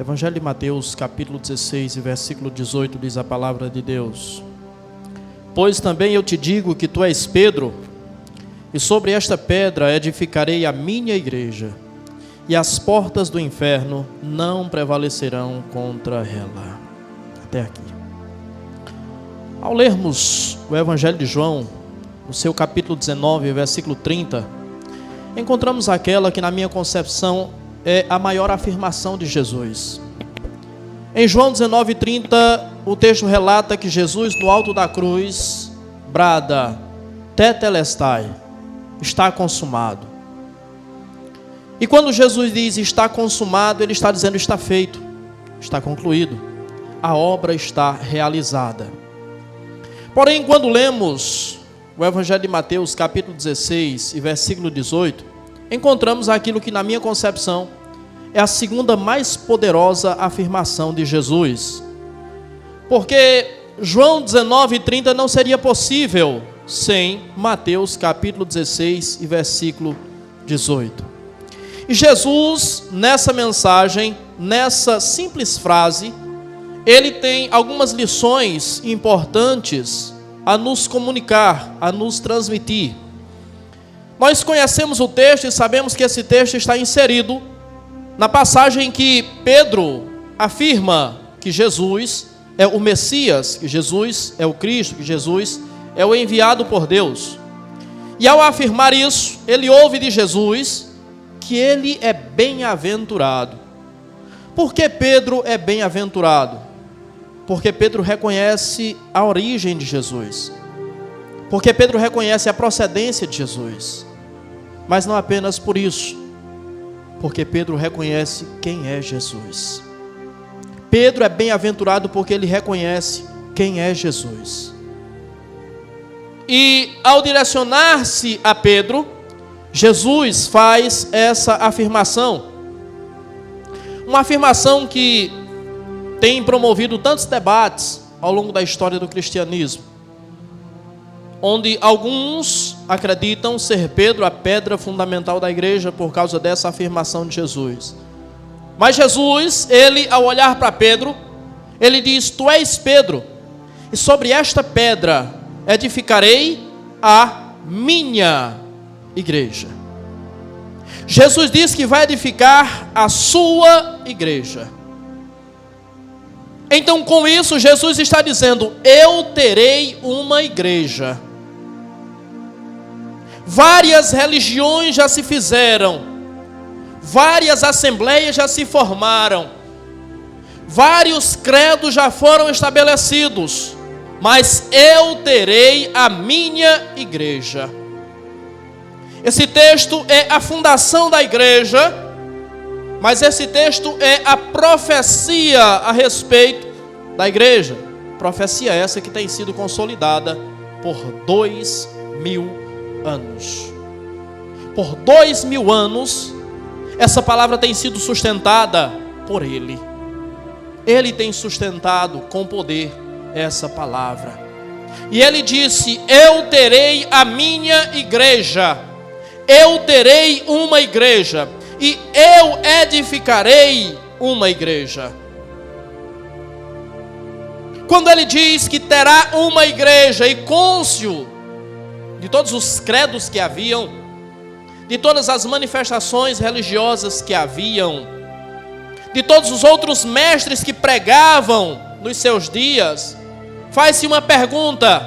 Evangelho de Mateus, capítulo 16, versículo 18, diz a palavra de Deus: Pois também eu te digo que tu és Pedro, e sobre esta pedra edificarei a minha igreja, e as portas do inferno não prevalecerão contra ela. Até aqui. Ao lermos o Evangelho de João, no seu capítulo 19, versículo 30, encontramos aquela que, na minha concepção, é a maior afirmação de Jesus. Em João 19:30, o texto relata que Jesus, no alto da cruz, brada: Tetelestai, está consumado. E quando Jesus diz está consumado, ele está dizendo está feito, está concluído, a obra está realizada. Porém, quando lemos o Evangelho de Mateus, capítulo 16 e versículo 18, encontramos aquilo que, na minha concepção, é a segunda mais poderosa afirmação de Jesus. Porque João 19:30 não seria possível sem Mateus, capítulo 16 e versículo 18. E Jesus, nessa mensagem, nessa simples frase, ele tem algumas lições importantes a nos comunicar, a nos transmitir. Nós conhecemos o texto e sabemos que esse texto está inserido na passagem em que Pedro afirma que Jesus é o Messias, que Jesus é o Cristo, que Jesus é o enviado por Deus. E ao afirmar isso, ele ouve de Jesus que ele é bem-aventurado. Por que Pedro é bem-aventurado? Porque Pedro reconhece a origem de Jesus. Porque Pedro reconhece a procedência de Jesus. Mas não apenas por isso. Porque Pedro reconhece quem é Jesus. Pedro é bem-aventurado porque ele reconhece quem é Jesus. E ao direcionar-se a Pedro, Jesus faz essa afirmação. Uma afirmação que tem promovido tantos debates ao longo da história do cristianismo, onde alguns acreditam ser Pedro a pedra fundamental da igreja por causa dessa afirmação de Jesus. Mas Jesus, ele, ao olhar para Pedro, ele diz: Tu és Pedro, e sobre esta pedra edificarei a minha igreja. Jesus diz que vai edificar a sua igreja. Então, com isso, Jesus está dizendo: eu terei uma igreja. Várias religiões já se fizeram, várias assembleias já se formaram, vários credos já foram estabelecidos, mas eu terei a minha igreja. Esse texto é a fundação da igreja, mas esse texto é a profecia a respeito da igreja. Profecia essa que tem sido consolidada por 2000 anos. Por 2000 anos, essa palavra tem sido sustentada por Ele. Ele tem sustentado com poder essa palavra. E Ele disse: eu terei a minha igreja. Eu terei uma igreja. E eu edificarei uma igreja. Quando ele diz que terá uma igreja, e cônscio de todos os credos que haviam, de todas as manifestações religiosas que haviam, de todos os outros mestres que pregavam nos seus dias, faz-se uma pergunta: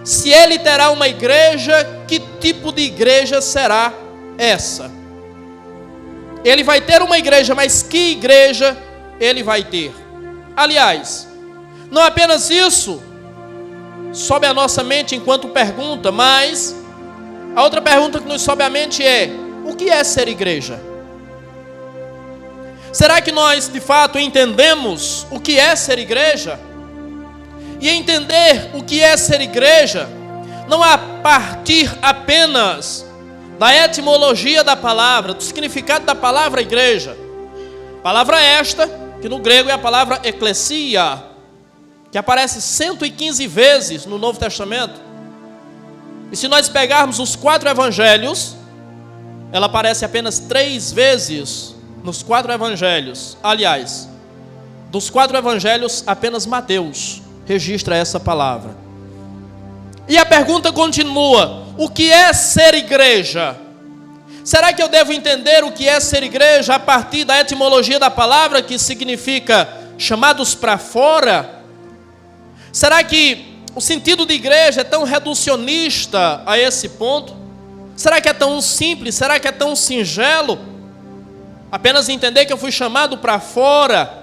se ele terá uma igreja, que tipo de igreja será essa? Ele vai ter uma igreja, mas que igreja ele vai ter? Aliás, não apenas isso sobe à nossa mente enquanto pergunta, mas a outra pergunta que nos sobe à mente é: o que é ser igreja? Será que nós de fato entendemos o que é ser igreja? E entender o que é ser igreja não a partir apenas da etimologia da palavra, do significado da palavra igreja. Palavra esta, que no grego é a palavra eclesia, que aparece 115 vezes no Novo Testamento. E se nós pegarmos os 4 evangelhos, ela aparece apenas 3 vezes nos 4 evangelhos. Aliás, dos 4 evangelhos, apenas Mateus registra essa palavra. E a pergunta continua: o que é ser igreja? Será que eu devo entender o que é ser igreja a partir da etimologia da palavra, que significa chamados para fora? Será que o sentido de igreja é tão reducionista a esse ponto? Será que é tão simples? Será que é tão singelo? Apenas entender que eu fui chamado para fora,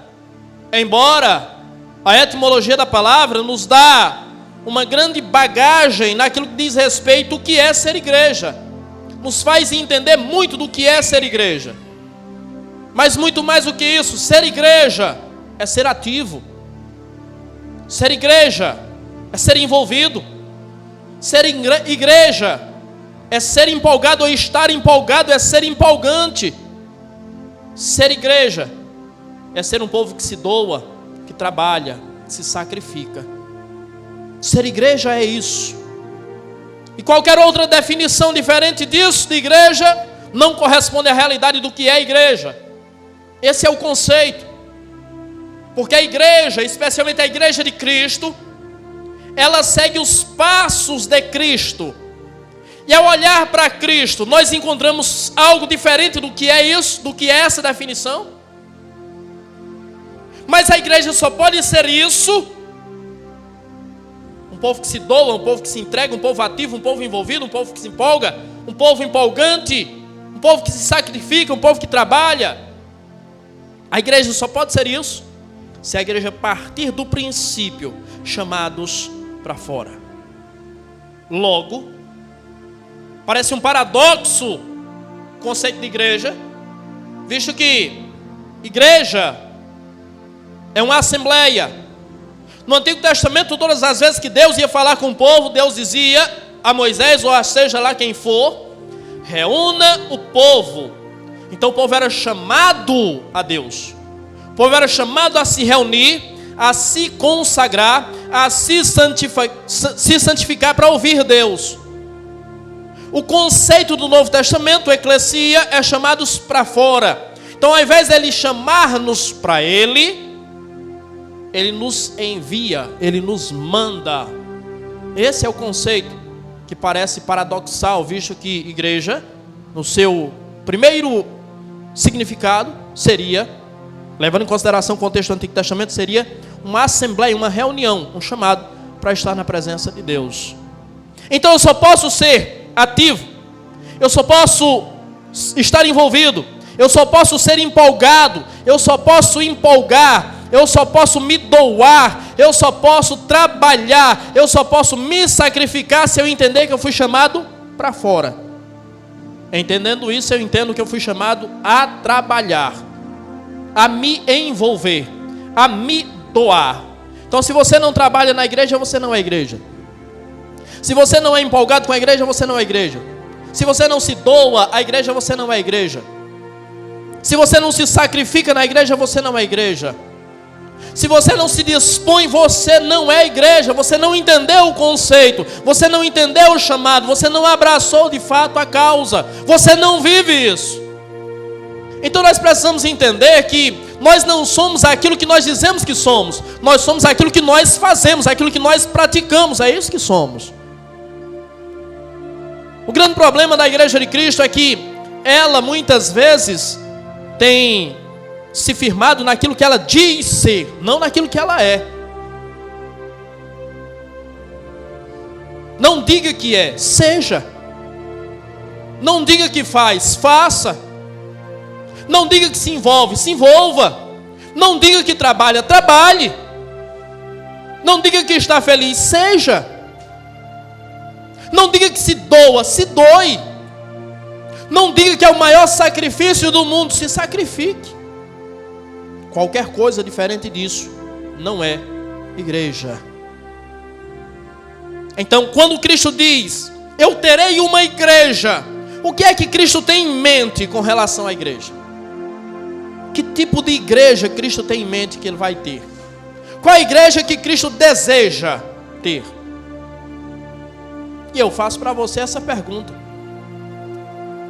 embora a etimologia da palavra nos dá uma grande bagagem naquilo que diz respeito ao que é ser igreja. Nos faz entender muito do que é ser igreja. Mas muito mais do que isso, ser igreja é ser ativo. Ser igreja é ser envolvido. Ser igreja é ser empolgado ou estar empolgado, é ser empolgante. Ser igreja é ser um povo que se doa, que trabalha, que se sacrifica. Ser igreja é isso. E qualquer outra definição diferente disso de igreja não corresponde à realidade do que é igreja. Esse é o conceito. Porque a igreja, especialmente a igreja de Cristo, ela segue os passos de Cristo. E ao olhar para Cristo, nós encontramos algo diferente do que é isso, do que é essa definição. Mas a igreja só pode ser isso: um povo que se doa, um povo que se entrega, um povo ativo, um povo envolvido, um povo que se empolga, um povo empolgante, um povo que se sacrifica, um povo que trabalha. A igreja só pode ser isso se a igreja partir do princípio chamados para fora. Logo, parece um paradoxo o conceito de igreja, visto que igreja é uma assembleia. No Antigo Testamento, todas as vezes que Deus ia falar com o povo, Deus dizia a Moisés, ou seja lá quem for, reúna o povo. Então o povo era chamado a Deus. O povo era chamado a se reunir, a se consagrar, a se santificar para ouvir Deus. O conceito do Novo Testamento, eclesia, é chamados para fora. Então, ao invés de Ele chamar-nos para Ele nos envia, Ele nos manda. Esse é o conceito que parece paradoxal, visto que igreja, no seu primeiro significado, seria, levando em consideração o contexto do Antigo Testamento, seria uma assembleia, uma reunião, um chamado para estar na presença de Deus. Então eu só posso ser ativo, eu só posso estar envolvido, eu só posso ser empolgado, eu só posso empolgar, eu só posso me doar, eu só posso trabalhar, eu só posso me sacrificar se eu entender que eu fui chamado para fora. Entendendo isso, eu entendo que eu fui chamado a trabalhar, a me envolver, a me doar. Então, se você não trabalha na igreja, você não é igreja. Se você não é empolgado com a igreja, você não é igreja. Se você não se doa à igreja, você não é igreja. Se você não se sacrifica na igreja, você não é igreja. Se você não se dispõe, você não é igreja. Você não entendeu o conceito, você não entendeu o chamado, você não abraçou de fato a causa, você não vive isso. Então nós precisamos entender que nós não somos aquilo que nós dizemos que somos. Nós somos aquilo que nós fazemos, aquilo que nós praticamos. É isso que somos. O grande problema da igreja de Cristo é que ela muitas vezes tem se firmado naquilo que ela diz ser, não naquilo que ela é. Não diga que é, seja. Não diga que faz, faça. Não diga que se envolve, se envolva. Não diga que trabalha, trabalhe. Não diga que está feliz, seja. Não diga que se doa, se doe. Não diga que é o maior sacrifício do mundo, se sacrifique. Qualquer coisa diferente disso não é igreja. Então, quando Cristo diz, eu terei uma igreja, o que é que Cristo tem em mente com relação à igreja? Que tipo de igreja Cristo tem em mente que Ele vai ter? Qual a igreja que Cristo deseja ter? E eu faço para você essa pergunta.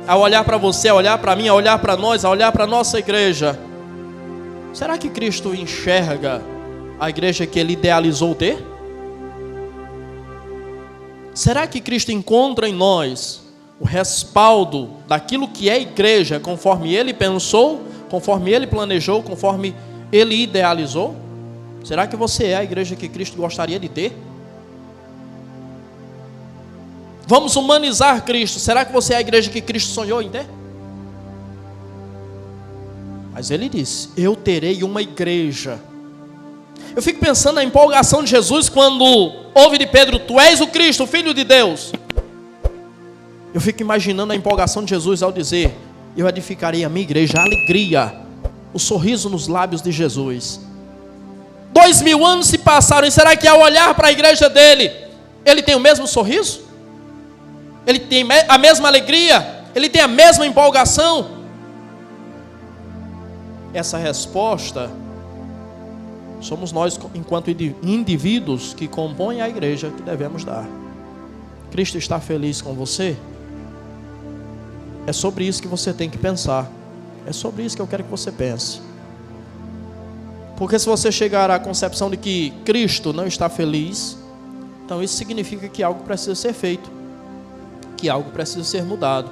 Ao olhar para você, ao olhar para mim, ao olhar para nós, ao olhar para a nossa igreja, Será que Cristo enxerga a igreja que Ele idealizou ter? Será que Cristo encontra em nós o respaldo daquilo que é igreja, conforme Ele pensou, conforme Ele planejou, conforme Ele idealizou? Será que você é a igreja que Cristo gostaria de ter? Vamos humanizar Cristo. Será que você é a igreja que Cristo sonhou em ter? Mas Ele disse: eu terei uma igreja. Eu fico pensando na empolgação de Jesus quando ouve de Pedro: tu és o Cristo, o Filho de Deus. Eu fico imaginando a empolgação de Jesus ao dizer: eu edificarei a minha igreja, a alegria, o sorriso nos lábios de Jesus. 2000 anos se passaram, e será que ao olhar para a igreja dele, ele tem o mesmo sorriso? Ele tem a mesma alegria? Ele tem a mesma empolgação? Essa resposta somos nós, enquanto indivíduos que compõem a igreja, que devemos dar. Cristo está feliz com você? É sobre isso que você tem que pensar. É sobre isso que eu quero que você pense. Porque se você chegar à concepção de que Cristo não está feliz, então isso significa que algo precisa ser feito, que algo precisa ser mudado.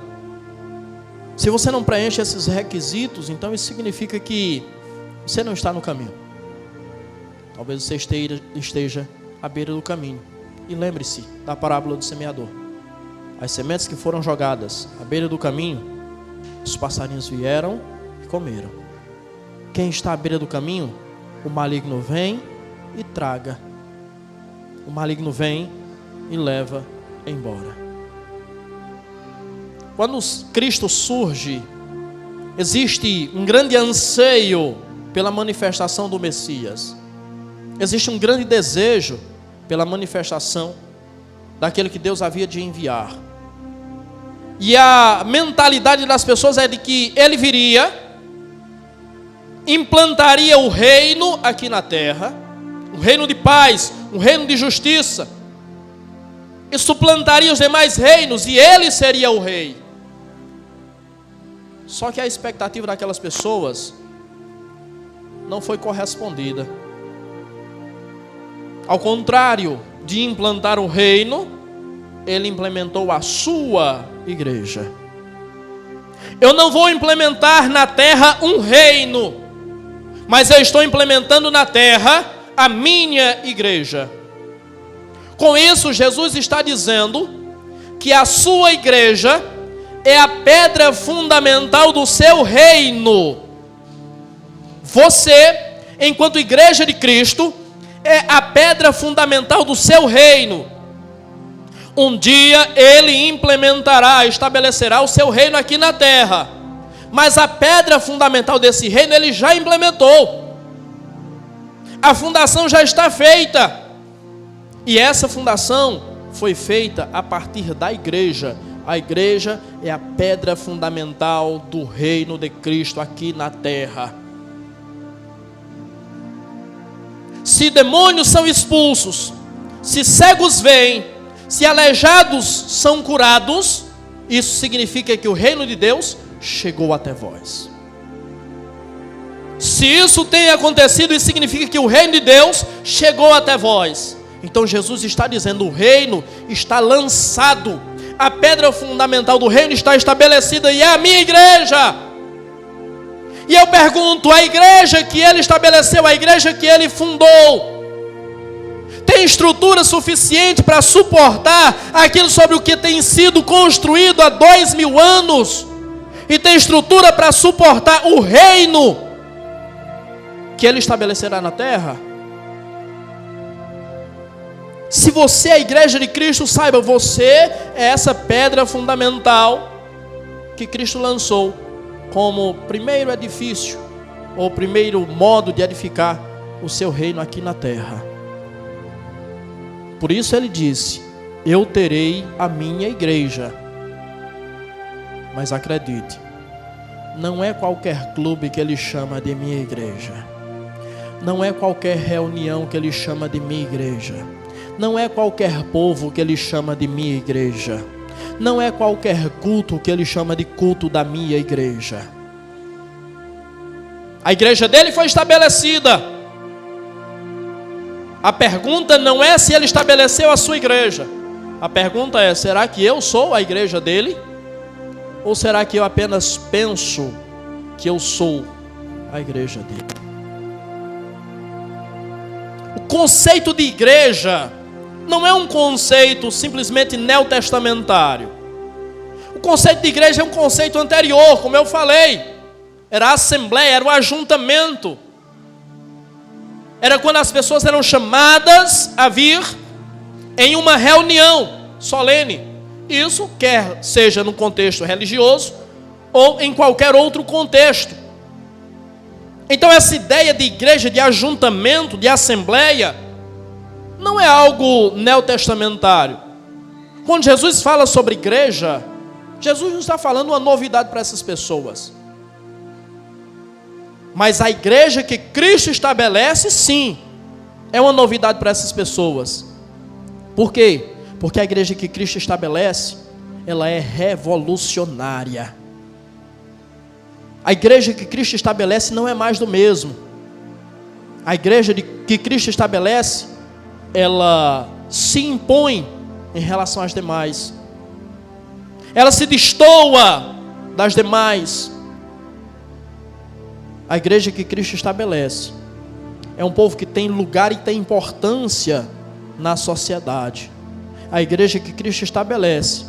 Se você não preenche esses requisitos, então isso significa que você não está no caminho. Talvez você esteja à beira do caminho. E lembre-se da parábola do semeador. As sementes que foram jogadas à beira do caminho, os passarinhos vieram e comeram. Quem está à beira do caminho, o maligno vem e traga. O maligno vem e leva embora. Quando Cristo surge, existe um grande anseio pela manifestação do Messias. Existe um grande desejo pela manifestação daquele que Deus havia de enviar. E a mentalidade das pessoas é de que ele viria, implantaria o reino aqui na terra, um reino de paz, um reino de justiça, e suplantaria os demais reinos, e ele seria o rei. Só que a expectativa daquelas pessoas não foi correspondida. Ao contrário de implantar o reino, ele implementou a sua igreja. Eu não vou implementar na terra um reino, mas eu estou implementando na terra a minha igreja. Com isso, Jesus está dizendo que a sua igreja é a pedra fundamental do seu reino. Você, enquanto igreja de Cristo, é a pedra fundamental do seu reino. Um dia ele implementará, estabelecerá o seu reino aqui na terra. Mas a pedra fundamental desse reino ele já implementou. A fundação já está feita. E essa fundação foi feita a partir da igreja. A igreja é a pedra fundamental do reino de Cristo aqui na terra. Se demônios são expulsos, se cegos veem, se aleijados são curados, isso significa que o reino de Deus chegou até vós. Se isso tem acontecido, isso significa que o reino de Deus chegou até vós. Então Jesus está dizendo: o reino está lançado, a pedra fundamental do reino está estabelecida, e é a minha igreja. E eu pergunto: a igreja que ele estabeleceu, a igreja que ele fundou, tem estrutura suficiente para suportar aquilo sobre o que tem sido construído há 2000 anos? E tem estrutura para suportar o reino que ele estabelecerá na terra? Se você é a igreja de Cristo, saiba, você é essa pedra fundamental que Cristo lançou como primeiro edifício, ou primeiro modo de edificar o seu reino aqui na terra. Por isso ele disse: eu terei a minha igreja. Mas acredite, não é qualquer clube que ele chama de minha igreja. Não é qualquer reunião que ele chama de minha igreja. Não é qualquer povo que ele chama de minha igreja. Não é qualquer culto que ele chama de culto da minha igreja. A igreja dele foi estabelecida. A pergunta não é se ele estabeleceu a sua igreja. A pergunta é: será que eu sou a igreja dele? Ou será que eu apenas penso que eu sou a igreja dele? O conceito de igreja não é um conceito simplesmente neotestamentário. O conceito de igreja é um conceito anterior, como eu falei. Era a assembleia, era o ajuntamento. Era quando as pessoas eram chamadas a vir em uma reunião solene. Isso quer seja no contexto religioso ou em qualquer outro contexto. Então essa ideia de igreja, de ajuntamento, de assembleia, não é algo neotestamentário. Quando Jesus fala sobre igreja, Jesus não está falando uma novidade para essas pessoas. Mas a igreja que Cristo estabelece, sim, é uma novidade para essas pessoas. Por quê? Porque a igreja que Cristo estabelece, ela é revolucionária. A igreja que Cristo estabelece não é mais do mesmo. A igreja que Cristo estabelece, ela se impõe em relação às demais. Ela se destoa das demais. A igreja que Cristo estabelece é um povo que tem lugar e tem importância na sociedade. A igreja que Cristo estabelece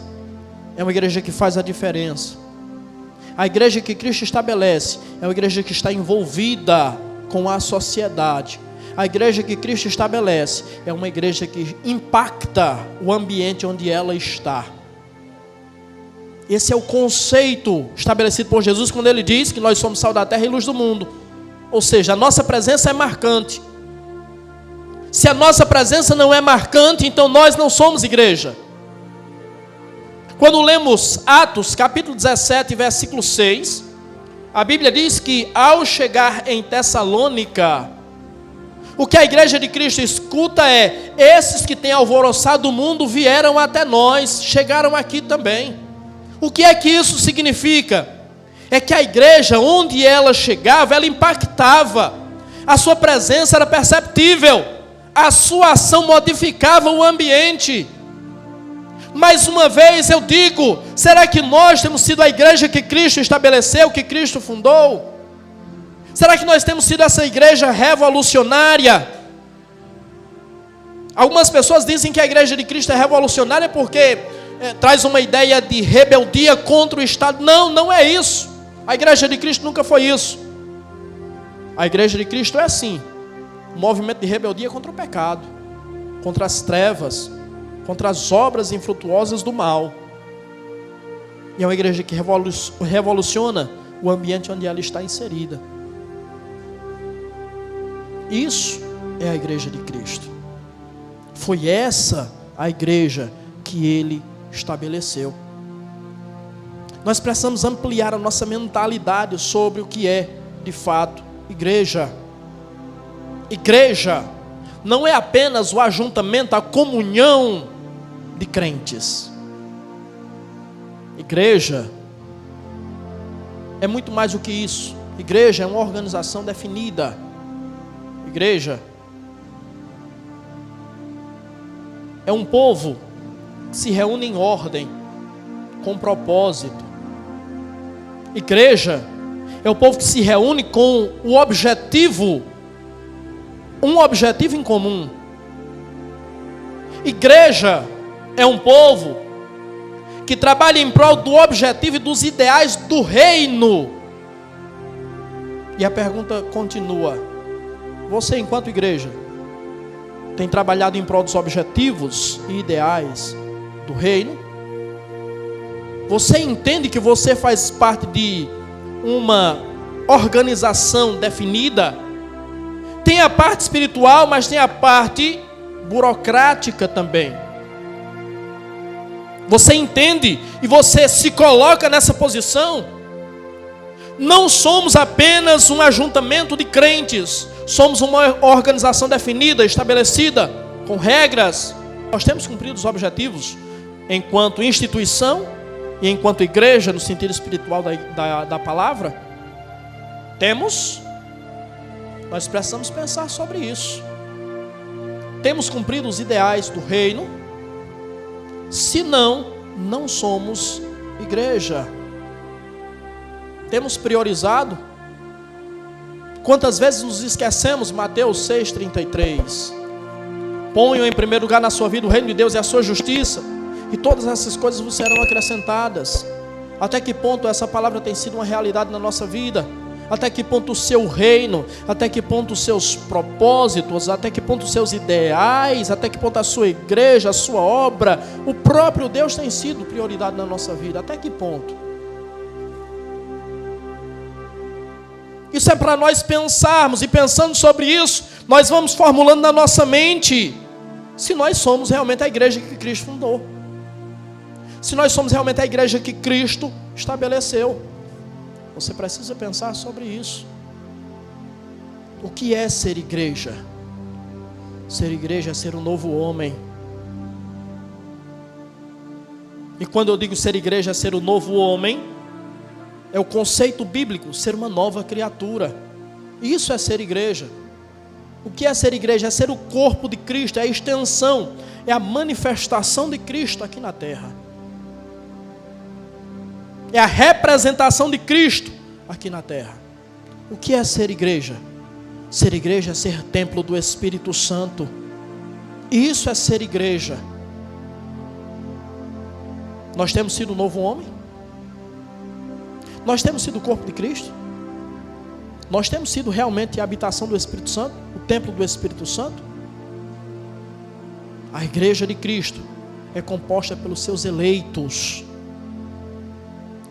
é uma igreja que faz a diferença. A igreja que Cristo estabelece é uma igreja que está envolvida com a sociedade. A igreja que Cristo estabelece é uma igreja que impacta o ambiente onde ela está. Esse é o conceito estabelecido por Jesus quando ele diz que nós somos sal da terra e luz do mundo. Ou seja, a nossa presença é marcante. Se a nossa presença não é marcante, então nós não somos igreja. Quando lemos Atos, capítulo 17, versículo 6, a Bíblia diz que ao chegar em Tessalônica, o que a igreja de Cristo escuta é: esses que têm alvoroçado o mundo vieram até nós, chegaram aqui também. O que é que isso significa? É que a igreja, onde ela chegava, ela impactava. A sua presença era perceptível. A sua ação modificava o ambiente. Mais uma vez eu digo: será que nós temos sido a igreja que Cristo estabeleceu, que Cristo fundou? Será que nós temos sido essa igreja revolucionária? Algumas pessoas dizem que a igreja de Cristo é revolucionária porque traz uma ideia de rebeldia contra o Estado. Não, não é isso. A igreja de Cristo nunca foi isso. A igreja de Cristo é assim, um movimento de rebeldia contra o pecado, contra as trevas, contra as obras infrutuosas do mal. E é uma igreja que revoluciona o ambiente onde ela está inserida. Isso é a igreja de Cristo. Foi essa a igreja que ele estabeleceu. Nós precisamos ampliar a nossa mentalidade sobre o que é, de fato, igreja. Igreja não é apenas o ajuntamento, a comunhão de crentes. Igreja é muito mais do que isso. Igreja é uma organização definida. Igreja é um povo que se reúne em ordem, com propósito. Igreja é o povo que se reúne com o objetivo, um objetivo em comum. Igreja é um povo que trabalha em prol do objetivo e dos ideais do reino. E a pergunta continua: você, enquanto igreja, tem trabalhado em prol dos objetivos e ideais do reino? Você entende que você faz parte de uma organização definida? Tem a parte espiritual, mas tem a parte burocrática também. Você entende e você se coloca nessa posição? Não somos apenas um ajuntamento de crentes, somos uma organização definida, estabelecida, com regras. Nós temos cumprido os objetivos enquanto instituição e enquanto igreja, no sentido espiritual da palavra? Temos? Nós precisamos pensar sobre isso. Temos cumprido os ideais do reino? Se não somos igreja. Temos priorizado? Quantas vezes nos esquecemos? Mateus 6,33. Ponham em primeiro lugar na sua vida o reino de Deus e a sua justiça, e todas essas coisas vos serão acrescentadas. Até que ponto essa palavra tem sido uma realidade na nossa vida? Até que ponto o seu reino, até que ponto os seus propósitos, até que ponto os seus ideais, até que ponto a sua igreja, a sua obra, o próprio Deus tem sido prioridade na nossa vida? Até que ponto? Isso é para nós pensarmos, e pensando sobre isso, nós vamos formulando na nossa mente se nós somos realmente a igreja que Cristo fundou, se nós somos realmente a igreja que Cristo estabeleceu. Você precisa pensar sobre isso. O que é ser igreja? Ser igreja é ser um novo homem. E quando eu digo ser igreja é ser um novo homem, é o conceito bíblico, ser uma nova criatura. Isso é ser igreja. O que é ser igreja? É ser o corpo de Cristo, é a extensão, é a manifestação de Cristo aqui na terra. É a representação de Cristo aqui na terra. O que é ser igreja? Ser igreja é ser templo do Espírito Santo. Isso é ser igreja. Nós temos sido o novo homem? Nós temos sido o corpo de Cristo? Nós temos sido realmente a habitação do Espírito Santo? O templo do Espírito Santo? A igreja de Cristo é composta pelos seus eleitos.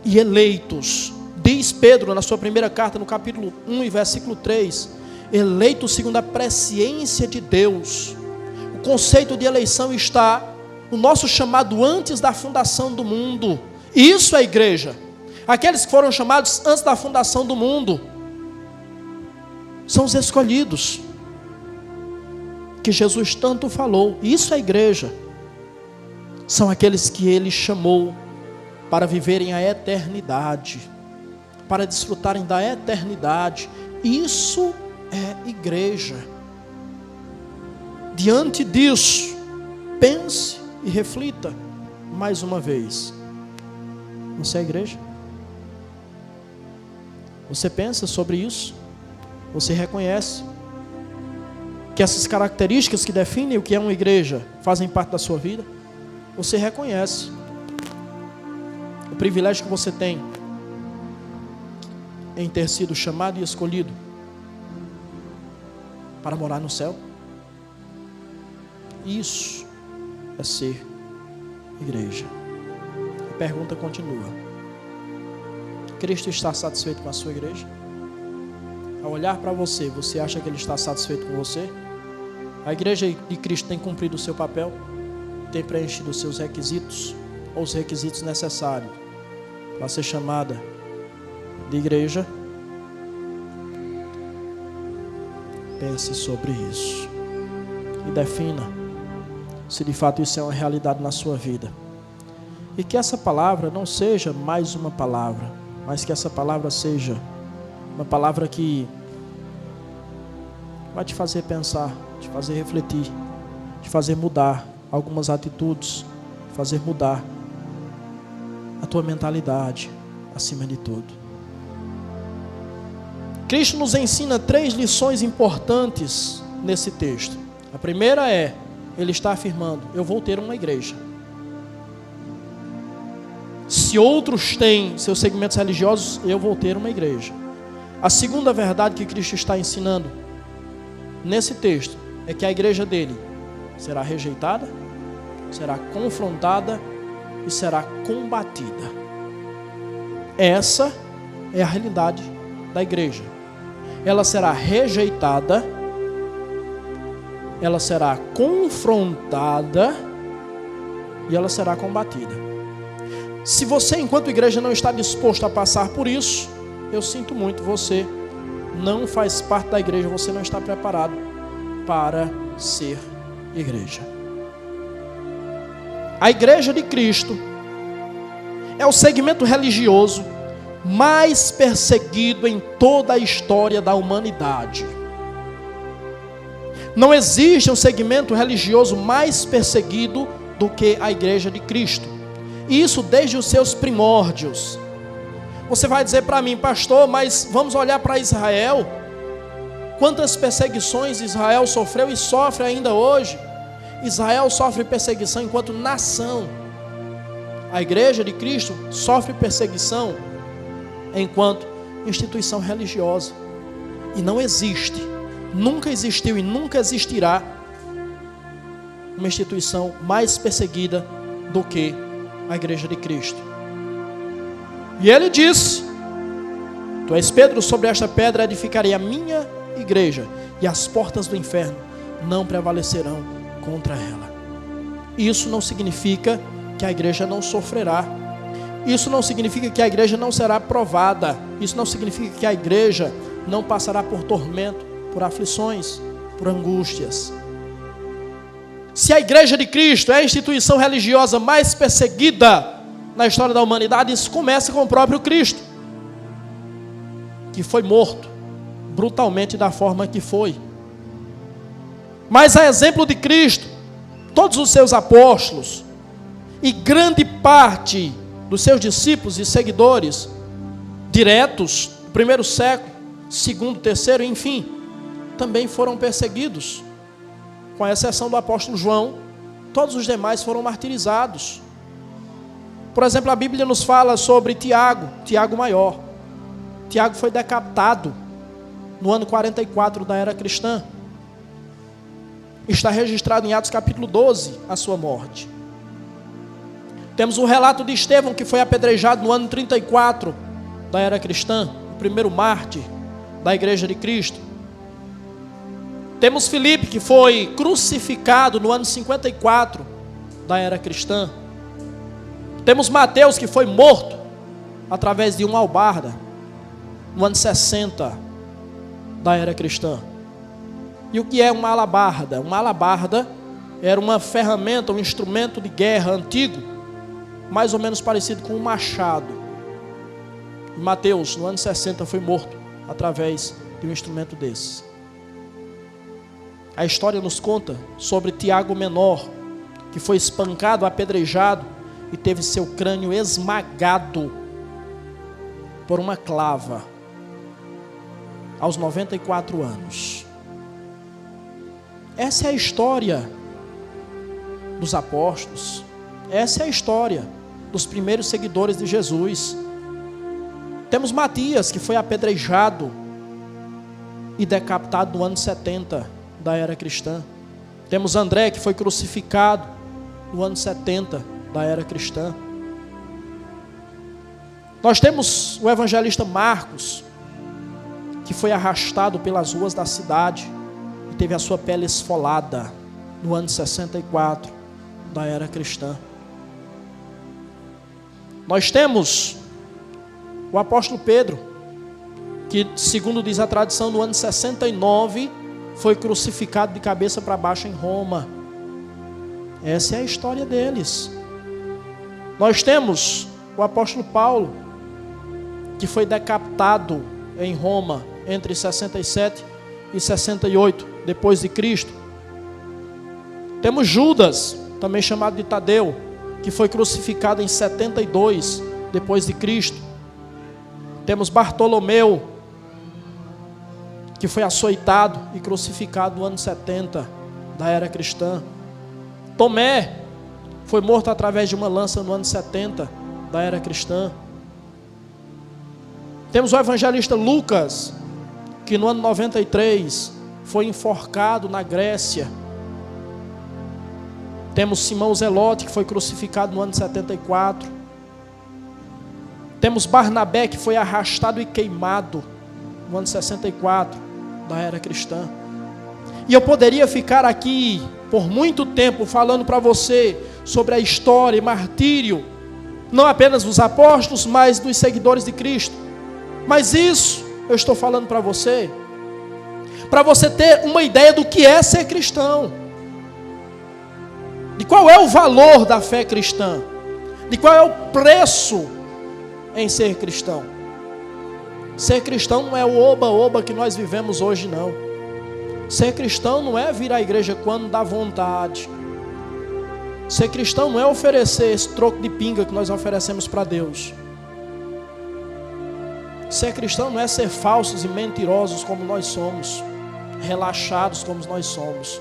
E eleitos, diz Pedro na sua primeira carta, no capítulo 1 e versículo 3, eleitos segundo a presciência de Deus. O conceito de eleição está no nosso chamado antes da fundação do mundo. Isso é a igreja. Aqueles que foram chamados antes da fundação do mundo são os escolhidos, que Jesus tanto falou. Isso é a igreja. São aqueles que Ele chamou para viverem a eternidade, para desfrutarem da eternidade. Isso é igreja. Diante disso, pense e reflita mais uma vez. Você é igreja? Você pensa sobre isso? Você reconhece que essas características que definem o que é uma igreja fazem parte da sua vida? Você reconhece o privilégio que você tem em ter sido chamado e escolhido para morar no céu? Isso é ser igreja. A pergunta continua: Cristo está satisfeito com a sua igreja? Ao olhar para você, você acha que Ele está satisfeito com você? A igreja de Cristo tem cumprido o seu papel? Tem preenchido os seus requisitos? Ou os requisitos necessários para ser chamada de igreja? Pense sobre isso e defina se de fato isso é uma realidade na sua vida. E que essa palavra não seja mais uma palavra, mas que essa palavra seja uma palavra que vai te fazer pensar, te fazer refletir, te fazer mudar algumas atitudes, fazer mudar a tua mentalidade acima de tudo. Cristo nos ensina 3 lições importantes nesse texto. A primeira é, Ele está afirmando: eu vou ter uma igreja. Se outros têm seus segmentos religiosos, eu vou ter uma igreja. A segunda verdade que Cristo está ensinando nesse texto é que a igreja dele será rejeitada, será confrontada e será combatida. Essa é a realidade da igreja. Ela será rejeitada, ela será confrontada e ela será combatida. Se você, enquanto igreja, não está disposto a passar por isso, eu sinto muito, você não faz parte da igreja, você não está preparado para ser igreja. A igreja de Cristo é o segmento religioso mais perseguido em toda a história da humanidade. Não existe um segmento religioso mais perseguido do que a Igreja de Cristo. E isso desde os seus primórdios. Você vai dizer para mim, pastor, mas vamos olhar para Israel? Quantas perseguições Israel sofreu e sofre ainda hoje? Israel sofre perseguição enquanto nação. A Igreja de Cristo sofre perseguição enquanto instituição religiosa. E não existe, nunca existiu e nunca existirá uma instituição mais perseguida do que a Igreja de Cristo. E ele disse: tu és Pedro, sobre esta pedra edificarei a minha igreja, e as portas do inferno não prevalecerão contra ela. Isso não significa que a igreja não sofrerá. Isso não significa que a igreja não será provada. Isso não significa que a igreja não passará por tormento, por aflições, por angústias. Se a Igreja de Cristo é a instituição religiosa mais perseguida na história da humanidade, isso começa com o próprio Cristo, que foi morto brutalmente da forma que foi. Mas a exemplo de Cristo, todos os seus apóstolos e grande parte dos seus discípulos e seguidores diretos do primeiro século, segundo, terceiro, enfim, também foram perseguidos. Com exceção do apóstolo João, todos os demais foram martirizados. Por exemplo, a Bíblia nos fala sobre Tiago maior. Tiago foi decapitado no ano 44 da era cristã. Está registrado em Atos capítulo 12 a sua morte. Temos o relato de Estevão, que foi apedrejado no ano 34 da era cristã, o primeiro mártir da Igreja de Cristo. Temos Filipe, que foi crucificado no ano 54 da era cristã. Temos Mateus, que foi morto através de uma albarda no ano 60 da era cristã. E o que é uma alabarda? Uma alabarda era uma ferramenta, um instrumento de guerra antigo, mais ou menos parecido com um machado. E Mateus, no ano 60, foi morto através de um instrumento desse. A história nos conta sobre Tiago Menor, que foi espancado, apedrejado e teve seu crânio esmagado por uma clava aos 94 anos. Essa é a história dos apóstolos. Essa é a história dos primeiros seguidores de Jesus. Temos Matias, que foi apedrejado e decapitado no ano 70 da era cristã. Temos André, que foi crucificado no ano 70 da era cristã. Nós temos o evangelista Marcos, que foi arrastado pelas ruas da cidade e teve a sua pele esfolada no ano 64 da era cristã. Nós temos o apóstolo Pedro, que, segundo diz a tradição, no ano 69 foi crucificado de cabeça para baixo em Roma. Essa é a história deles. Nós temos o apóstolo Paulo, que foi decapitado em Roma entre 67 e 68 depois de Cristo. Temos Judas, também chamado de Tadeu, que foi crucificado em 72 depois de Cristo. Temos Bartolomeu, que foi açoitado e crucificado no ano 70 da era cristã. Tomé foi morto através de uma lança no ano 70 da era cristã. Temos o evangelista Lucas, que no ano 93 foi enforcado na Grécia. Temos Simão Zelote, que foi crucificado no ano 74. Temos Barnabé, que foi arrastado e queimado no ano 64 da era cristã. E eu poderia ficar aqui por muito tempo falando para você sobre a história e martírio, não apenas dos apóstolos, mas dos seguidores de Cristo. Mas isso eu estou falando para você ter uma ideia do que é ser cristão, de qual é o valor da fé cristã, de qual é o preço em ser cristão. Ser cristão não é o oba-oba que nós vivemos hoje, não. Ser cristão não é vir à igreja quando dá vontade. Ser cristão não é oferecer esse troco de pinga que nós oferecemos para Deus. Ser cristão não é ser falsos e mentirosos como nós somos, relaxados como nós somos,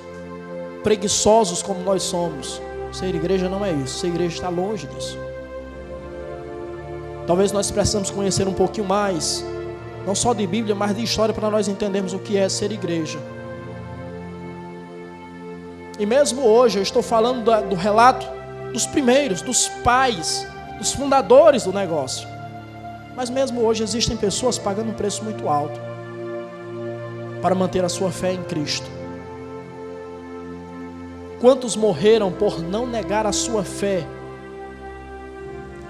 preguiçosos como nós somos. Ser igreja não é isso. Ser igreja está longe disso. Talvez nós precisamos conhecer um pouquinho mais, não só de Bíblia, mas de história, para nós entendermos o que é ser igreja. E mesmo hoje eu estou falando do relato dos primeiros, dos pais, dos fundadores do negócio. Mas mesmo hoje existem pessoas pagando um preço muito alto para manter a sua fé em Cristo. Quantos morreram por não negar a sua fé?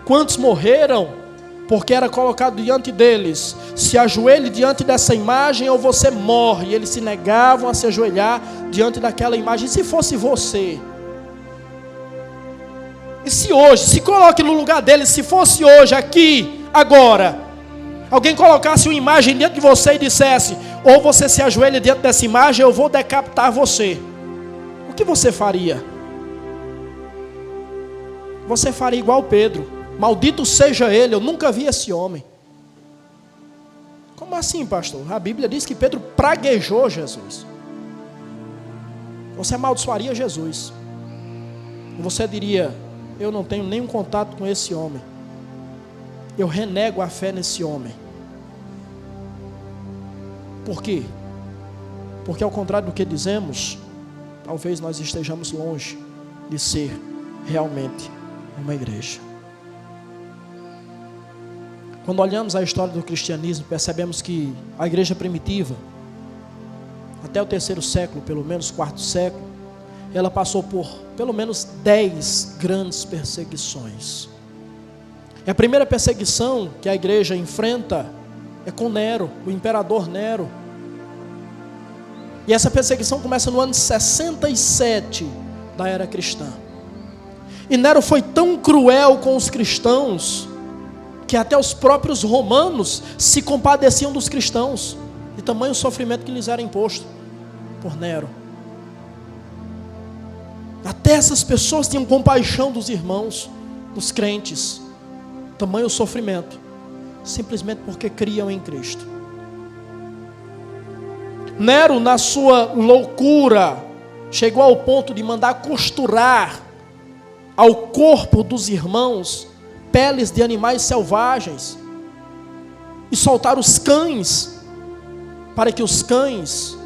Quantos morreram porque era colocado diante deles: se ajoelhe diante dessa imagem ou você morre. E eles se negavam a se ajoelhar diante daquela imagem. E se fosse você? E se hoje, se coloque no lugar deles, se fosse hoje, aqui, agora, alguém colocasse uma imagem diante de você e dissesse: ou você se ajoelha diante dessa imagem, ou eu vou decapitar você. O que você faria? Você faria igual Pedro: maldito seja ele, eu nunca vi esse homem. Como assim, pastor? A Bíblia diz que Pedro praguejou Jesus. Você amaldiçoaria Jesus. E você diria: eu não tenho nenhum contato com esse homem. Eu renego a fé nesse homem. Por quê? Porque ao contrário do que dizemos, talvez nós estejamos longe de ser realmente uma igreja. Quando olhamos a história do cristianismo, percebemos que a igreja primitiva, até o 3º século, pelo menos 4º século, ela passou por pelo menos 10 grandes perseguições. E a primeira perseguição que a igreja enfrenta é com Nero, o imperador Nero. E essa perseguição começa no ano 67 da era cristã. E Nero foi tão cruel com os cristãos que até os próprios romanos se compadeciam dos cristãos, de tamanho sofrimento que lhes era imposto por Nero. Até essas pessoas tinham compaixão dos irmãos, dos crentes, tamanho sofrimento, simplesmente porque criam em Cristo. Nero, na sua loucura, chegou ao ponto de mandar costurar ao corpo dos irmãos peles de animais selvagens e soltar os cães, para que os cães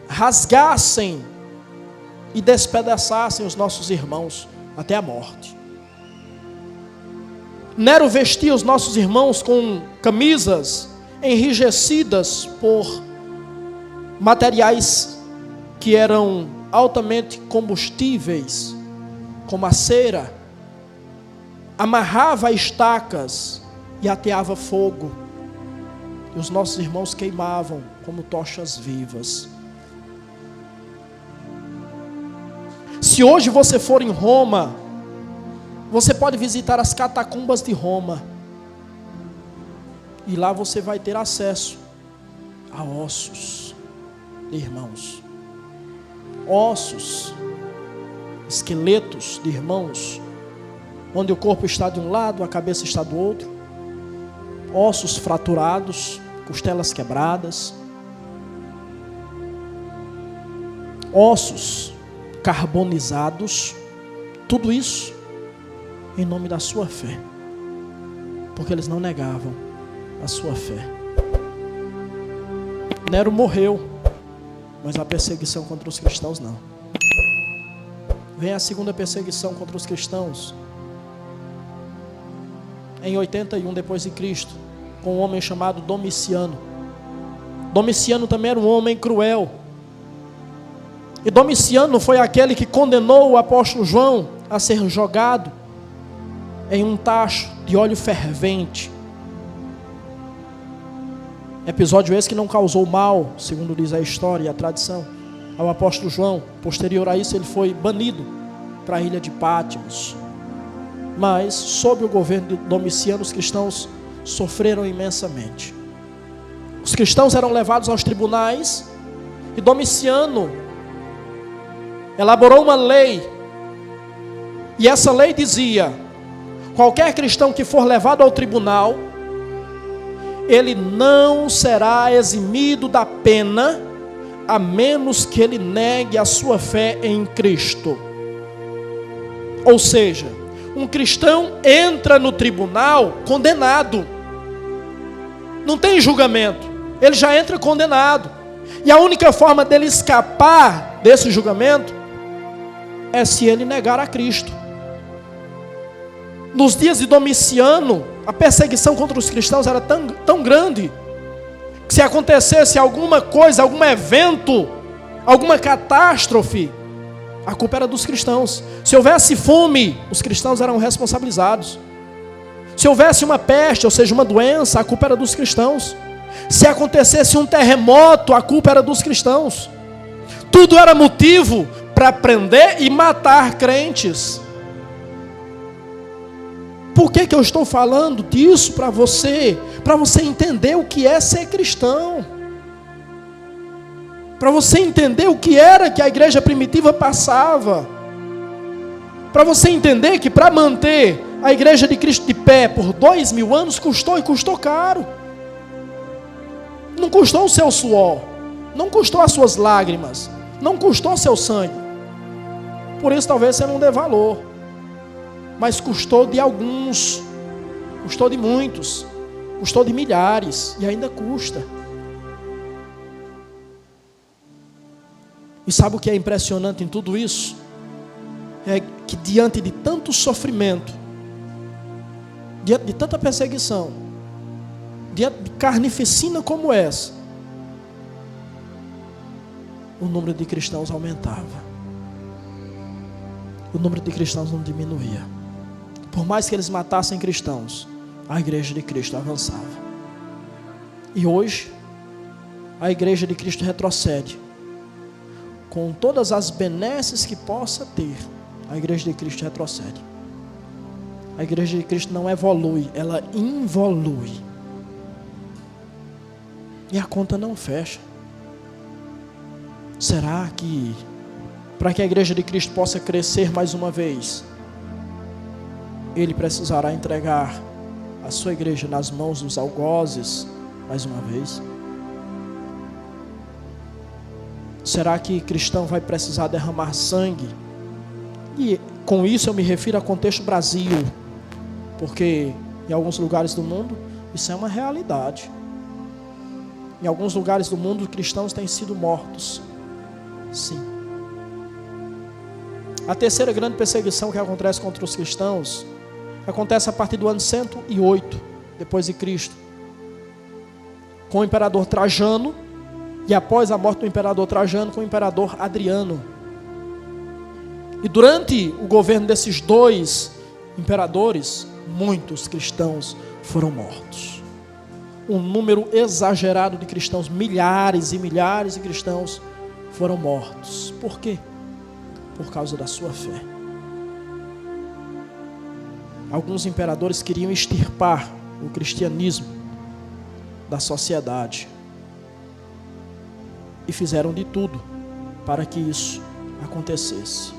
rasgassem e despedaçassem os nossos irmãos até a morte. Nero vestia os nossos irmãos com camisas enrijecidas por materiais que eram altamente combustíveis, como a cera. Amarrava estacas e ateava fogo, e os nossos irmãos queimavam como tochas vivas. Se hoje você for em Roma, você pode visitar as catacumbas de Roma, e lá você vai ter acesso a ossos de irmãos, ossos, esqueletos de irmãos, onde o corpo está de um lado, a cabeça está do outro, ossos fraturados, costelas quebradas, ossos carbonizados, tudo isso em nome da sua fé, porque eles não negavam a sua fé. Nero morreu, mas a perseguição contra os cristãos não. Vem a segunda perseguição contra os cristãos, em 81 depois de Cristo, com um homem chamado Domiciano. Domiciano também era um homem cruel. E Domiciano foi aquele que condenou o apóstolo João a ser jogado em um tacho de óleo fervente. Episódio esse que não causou mal, segundo diz a história e a tradição, ao apóstolo João. Posterior a isso, ele foi banido para a ilha de Pátimos. Mas, sob o governo de Domiciano, os cristãos sofreram imensamente. Os cristãos eram levados aos tribunais E Domiciano elaborou uma lei, e essa lei dizia: qualquer cristão que for levado ao tribunal, ele não será eximido da pena, a menos que ele negue a sua fé em Cristo. Ou seja, um cristão entra no tribunal condenado, não tem julgamento, ele já entra condenado, e a única forma dele escapar desse julgamento é se ele negar a Cristo. Nos dias de Domiciano, a perseguição contra os cristãos era tão grande, que se acontecesse alguma coisa, algum evento, alguma catástrofe, a culpa era dos cristãos. Se houvesse fome, os cristãos eram responsabilizados. Se houvesse uma peste, ou seja, uma doença, a culpa era dos cristãos. Se acontecesse um terremoto, a culpa era dos cristãos. Tudo era motivo para prender e matar crentes. Por que eu estou falando disso para você? Para você entender o que é ser cristão. Para você entender o que era que a igreja primitiva passava. Para você entender que para manter a igreja de Cristo de pé por 2000 anos custou, e custou caro. Não custou o seu suor, não custou as suas lágrimas, não custou o seu sangue. Por isso talvez você não dê valor. Mas custou de alguns, custou de muitos, custou de milhares e ainda custa. E sabe o que é impressionante em tudo isso? É que diante de tanto sofrimento, diante de tanta perseguição, diante de carnificina como essa, o número de cristãos aumentava. O número de cristãos não diminuía. Por mais que eles matassem cristãos, a igreja de Cristo avançava. E hoje, a igreja de Cristo retrocede. Com todas as benesses que possa ter, a igreja de Cristo retrocede. A igreja de Cristo não evolui, ela involui. E a conta não fecha. Será que, para que a igreja de Cristo possa crescer mais uma vez, Ele precisará entregar a sua igreja nas mãos dos algozes mais uma vez? Será que cristão vai precisar derramar sangue? E com isso eu me refiro ao contexto Brasil, porque em alguns lugares do mundo isso é uma realidade. Em alguns lugares do mundo cristãos têm sido mortos. Sim. A terceira grande perseguição que acontece contra os cristãos acontece a partir do ano 108 depois de Cristo, com o imperador Trajano, e após a morte do imperador Trajano, com o imperador Adriano. E durante o governo desses dois imperadores, muitos cristãos foram mortos. Um número exagerado de cristãos, milhares e milhares de cristãos foram mortos. Por quê? Por causa da sua fé. Alguns imperadores queriam extirpar o cristianismo da sociedade e fizeram de tudo para que isso acontecesse.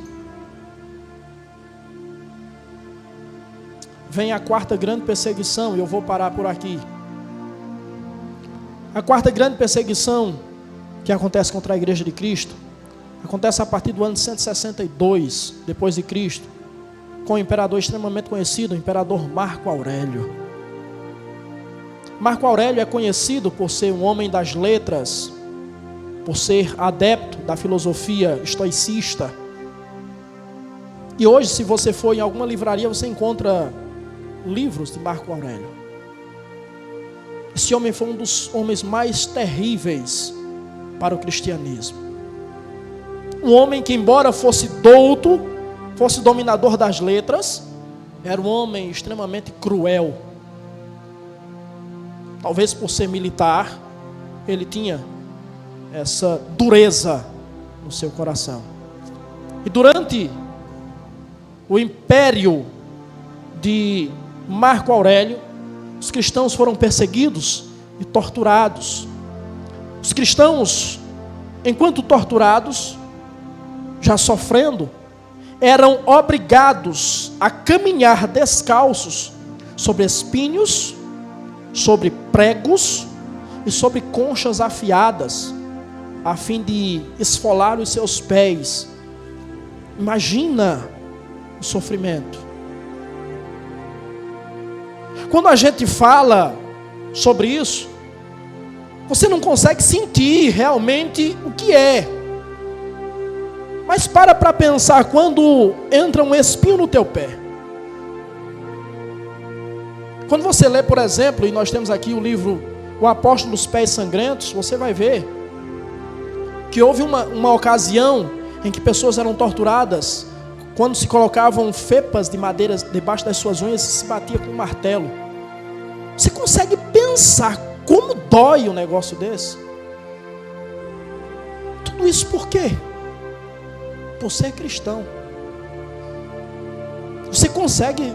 Vem a quarta grande perseguição, e eu vou parar por aqui. A quarta grande perseguição que acontece contra a igreja de Cristo acontece a partir do ano 162 depois de Cristo, com um imperador extremamente conhecido, o imperador Marco Aurélio. Marco Aurélio é conhecido por ser um homem das letras, por ser adepto da filosofia estoicista. E hoje, se você for em alguma livraria, você encontra livros de Marco Aurélio. Esse homem foi um dos homens mais terríveis para o cristianismo. Um homem que, embora fosse douto, fosse dominador das letras, era um homem extremamente cruel. Talvez por ser militar, ele tinha essa dureza no seu coração. E durante o império de Marco Aurélio, os cristãos foram perseguidos e torturados. Os cristãos enquanto torturados, já sofrendo, eram obrigados a caminhar descalços sobre espinhos, sobre pregos e sobre conchas afiadas, a fim de esfolar os seus pés. Imagina o sofrimento. Quando a gente fala sobre isso, você não consegue sentir realmente o que é. Mas para pensar, quando entra um espinho no teu pé. Quando você lê, por exemplo, e nós temos aqui o livro O Apóstolo dos Pés Sangrentos, você vai ver que houve uma ocasião em que pessoas eram torturadas quando se colocavam fepas de madeira debaixo das suas unhas e se batia com um martelo. Você consegue pensar como dói um negócio desse? Tudo isso por quê? Você é cristão. Você consegue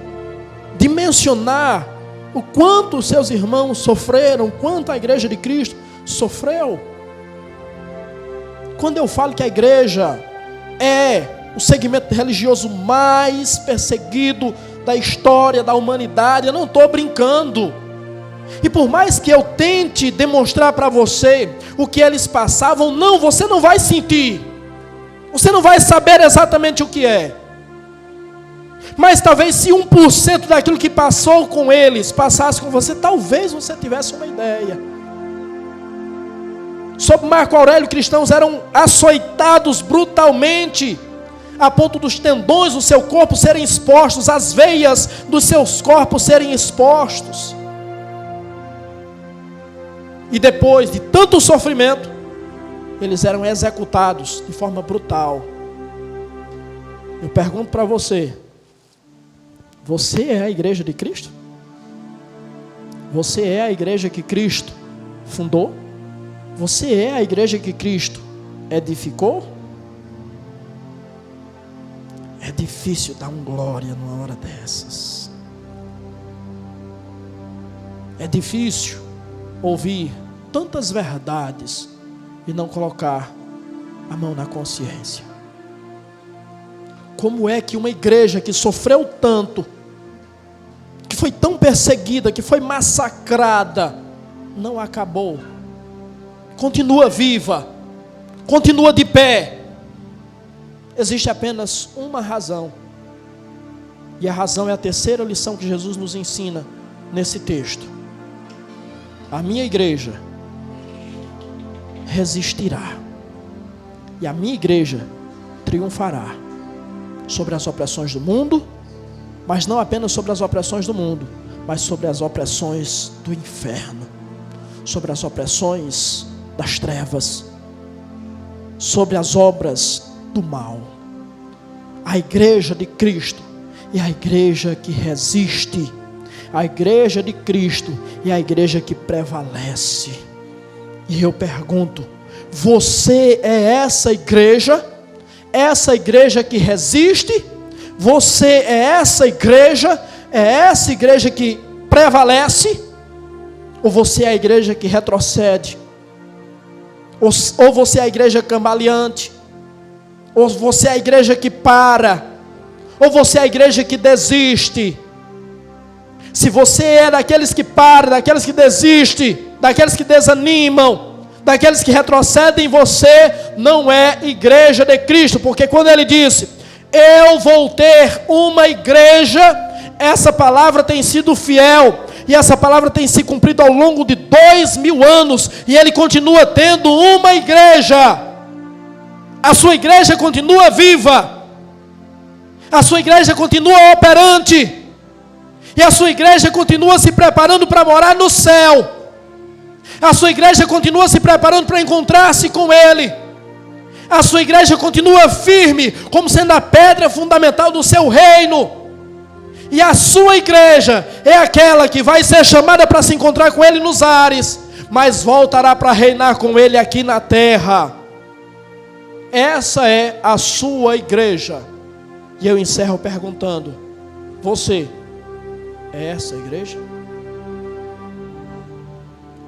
dimensionar o quanto os seus irmãos sofreram, o quanto a igreja de Cristo sofreu? Quando eu falo que a igreja é o segmento religioso mais perseguido da história da humanidade, eu não estou brincando. E por mais que eu tente demonstrar para você o que eles passavam, não, você não vai sentir. Você não vai saber exatamente o que é. Mas talvez se 1% daquilo que passou com eles passasse com você, talvez você tivesse uma ideia. Sob Marco Aurélio, cristãos eram açoitados brutalmente, a ponto dos tendões do seu corpo serem expostos, as veias dos seus corpos serem expostos. E depois de tanto sofrimento, eles eram executados de forma brutal. Eu pergunto para você: você é a igreja de Cristo? Você é a igreja que Cristo fundou? Você é a igreja que Cristo edificou? É difícil dar um glória numa hora dessas. É difícil ouvir tantas verdades e não colocar a mão na consciência. Como é que uma igreja que sofreu tanto, que foi tão perseguida, que foi massacrada, não acabou? Continua viva, continua de pé. Existe apenas uma razão, e a razão é a terceira lição que Jesus nos ensina nesse texto. A minha igreja resistirá, e a minha igreja triunfará sobre as opressões do mundo, mas não apenas sobre as opressões do mundo, mas sobre as opressões do inferno, sobre as opressões das trevas, sobre as obras do mal. A igreja de Cristo é a igreja que resiste, a igreja de Cristo é a igreja que prevalece. E eu pergunto: você é essa igreja que resiste? Você é essa igreja que prevalece? Ou você é a igreja que retrocede? Ou você é a igreja cambaleante? Ou você é a igreja que para? Ou você é a igreja que desiste? Se você é daqueles que param, daqueles que desistem, daqueles que desanimam, daqueles que retrocedem, você não é igreja de Cristo. Porque quando ele disse: eu vou ter uma igreja, essa palavra tem sido fiel, e essa palavra tem se cumprido ao longo de 2000 anos, e ele continua tendo uma igreja. A sua igreja continua viva, a sua igreja continua operante, e a sua igreja continua se preparando para morar no céu. A sua igreja continua se preparando para encontrar-se com Ele. A sua igreja continua firme, como sendo a pedra fundamental do seu reino. E a sua igreja é aquela que vai ser chamada para se encontrar com Ele nos ares, mas voltará para reinar com Ele aqui na terra. Essa é a sua igreja. E eu encerro perguntando: você é essa igreja?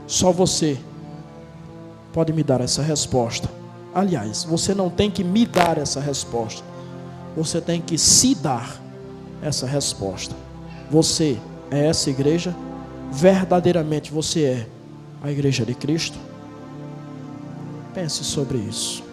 Só você pode me dar essa resposta. Aliás, você não tem que me dar essa resposta. Você tem que se dar essa resposta. Você é essa igreja? Verdadeiramente você é a igreja de Cristo? Pense sobre isso.